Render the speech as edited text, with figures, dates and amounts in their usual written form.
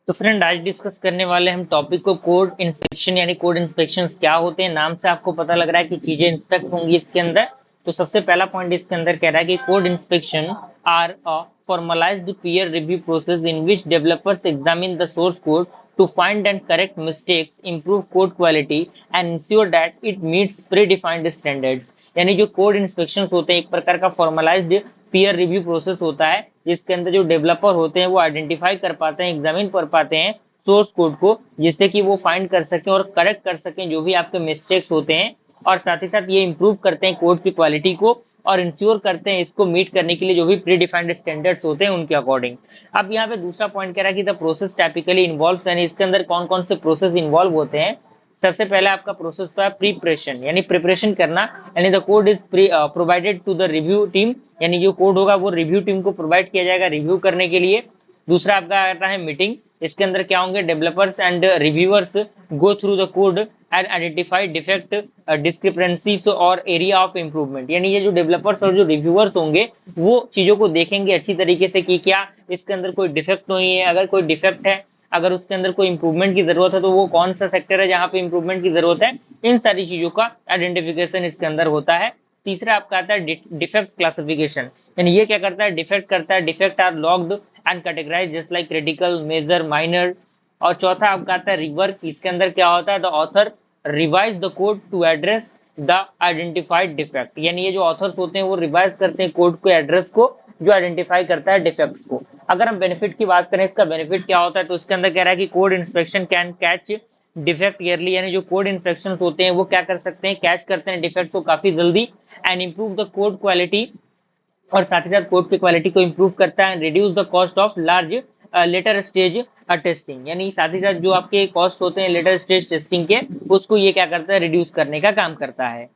तो फ्रेंड आज डिस्कस करने वाले हम टॉपिक को कोड इंस्पेक्शन यानी कोड इंस्पेक्शन क्या होते हैं। नाम से आपको पता लग रहा है कि चीजें इंस्पेक्ट होंगी इसके अंदर। तो सबसे पहला पॉइंट इसके अंदर कह रहा है कि code inspection are a formalized peer review process in which developers examine the source code to find and correct mistakes, improve code quality and ensure that it meets predefined standards। यानी जो code inspection होते हैं एक प्रकार का formalised peer review process होता है जिसके अंदर जो डेवलपर होते हैं वो आइडेंटिफाई कर पाते हैं, एग्जामिन कर पाते हैं सोर्स कोड को, जिससे कि वो फाइंड कर सकें और करेक्ट कर सकें जो भी आपके मिस्टेक्स होते हैं, और साथ ही साथ ये इंप्रूव करते हैं कोड की क्वालिटी को और इंश्योर करते हैं इसको मीट करने के लिए जो भी प्री डिफाइंड स्टैंडर्ड्स होते हैं उनके अकॉर्डिंग। अब यहाँ पे दूसरा पॉइंट कह रहा है कि द प्रोसेस टाइपिकली इन्वॉल्व, यानी इसके अंदर कौन कौन से प्रोसेस इन्वॉल्व होते हैं। सबसे पहले आपका प्रोसेस होता है प्रीपरेशन, यानी प्रिपरेशन करना, यानी the code is provided to the review team, यानी जो कोड होगा वो रिव्यू टीम को प्रोवाइड किया जाएगा रिव्यू करने के लिए। दूसरा आपका आता है मीटिंग, इसके अंदर क्या होंगे, developers and reviewers go through the code and identify defect, discrepancies और एरिया ऑफ इम्प्रूवमेंट, यानी ये जो डेवलपर्स और जो रिव्यूअर्स होंगे वो चीजों को देखेंगे अच्छी तरीके से कि क्या इसके अंदर कोई डिफेक्ट नहीं है, अगर कोई डिफेक्ट है, अगर उसके अंदर कोई इंप्रूवमेंट की जरूरत है तो वो कौन सा सेक्टर है जहाँ पे इंप्रूवमेंट की जरूरत है, इन सारी चीजों का आइडेंटिफिकेशन इसके अंदर होता है। तीसरा आपका आता है डिफेक्ट क्लासिफिकेशन, यानी ये क्या करता है, डिफेक्ट करता है, defect are logged and categorized just like critical, major, minor. और चौथा आपका आता है रिवर्क, इसके अंदर क्या होता है, the author revise the code to address the identified defect, यानी ये जो ऑथर्स होते हैं वो रिवाइज करते हैं कोड को, एड्रेस को, जो आइडेंटिफाई करता है डिफेक्ट्स को। अगर हम बेनिफिट की बात करें, इसका बेनिफिट क्या होता है, तो इसके अंदर कह रहा है कि code inspection can catch defect yearly, यानी जो कोड इंस्पेक्शन होते हैं वो क्या कर सकते हैं, कैच करते हैं डिफेक्ट को काफी जल्दी, and improve the code quality, और साथ ही साथ कोड की क्वालिटी को इंप्रूव करता है, reduce the cost of large later stage testing, यानी साथ ही साथ जो आपके कॉस्ट होते हैं लेटर स्टेज टेस्टिंग के, उसको ये क्या करता है, रिड्यूस करने का काम करता है।